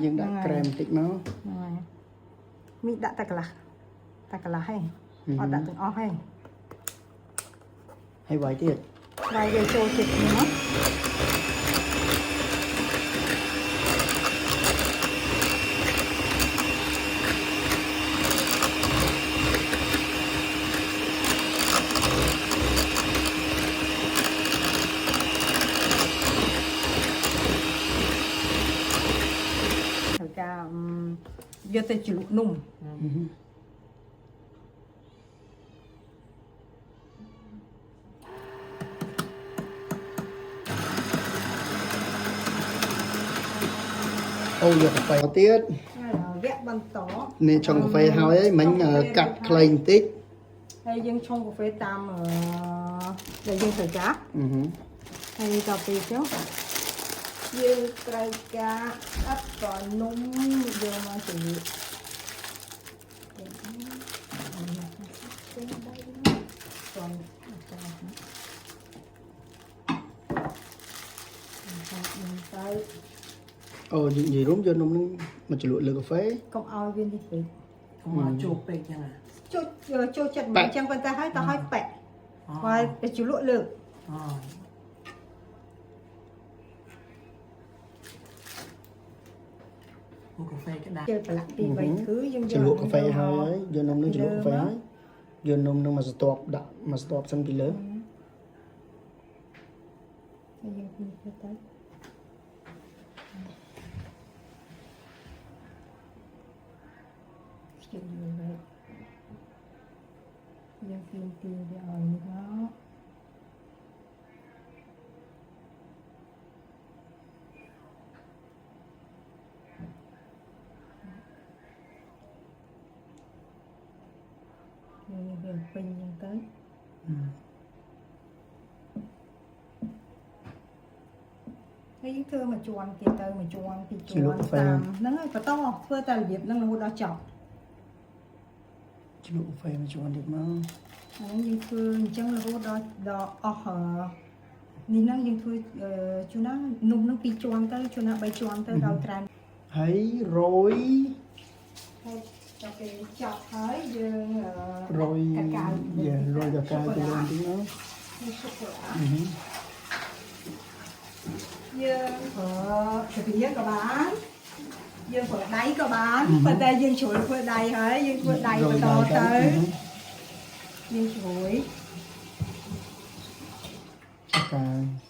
យើងដាក់ក្រែមបន្តិចមកមីដាក់តែកន្លះហើយអត់ដាក់ទាំងអស់ហើយវាយទៀតវាយវាចូលចិត្តនេះមកយកទៅជ្រលក់នំអូយកកាហ្វេទៀតវគ្គបន្តនេះឆុងកាហ្វេហើយមិញកាត់ខ្លីបន្តិចហើយយើងឆុងកាហ្វេតាមដែលយើងត្រូវការហើយដល់ពេលចុះយើងត្រូវការអត់ក៏នំយកមកជ្រលក់អូយើងនិយាយរួមយកនំនឹងមកជ្រលក់លើកាហ្វេកុំឲ្យវានេះពេកកុំឲ្យជោគពេកចឹងចូលចិត្តមិនចឹងប៉ុន្តែឲ្យទៅឲ្យប៉ែហើយទៅជ្រលក់លើកាហ្វេក្តៅជើប្រឡាក់ពី3គឺយើងជ្រលក់កាហ្វេហើយយកនំនឹងជ្រលក់កាហ្វេហើយយកនំនឹងមកស្ទាប់ដាក់មកស្ទាប់សិនពីលើហើយយើងពីទៅយើងពីទីវាឲ្យមកវាពេញហ្នឹងទៅហើយយើងធ្វើមួយជាន់ទៀតទៅមួយជាន់ពីរជាន់តាមហ្នឹងហើយបន្តធ្វើតែរបៀបហ្នឹងរហូតដល់ចប់ជ្រលក់កាហ្វេមួយជាន់ទៀតមកហើយយើងធ្វើអញ្ចឹងរហូតដល់អស់នេះហ្នឹងយើងធ្វើជួនណានំហ្នឹង2ជាន់ទៅជួនណា3ជាន់ទៅដល់ត្រាំហើយរយហើយដល់ពេលចប់ហើយយើងរយកាកាវរយកាកាវទៅលើបន្តិចមកយើងទៅពីយើងក៏បានយើងប្រើដៃក៏បានប៉ុន្តែយើងជ្រុលធ្វើដៃហើយយើងធ្វើដៃបន្តទៅយើងជ្រួយកា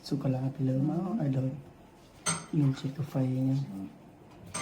ស៊ូកាឡាពីលើមកឲ្យដូចនំជាតិកាហ្វេអញ្ចឹង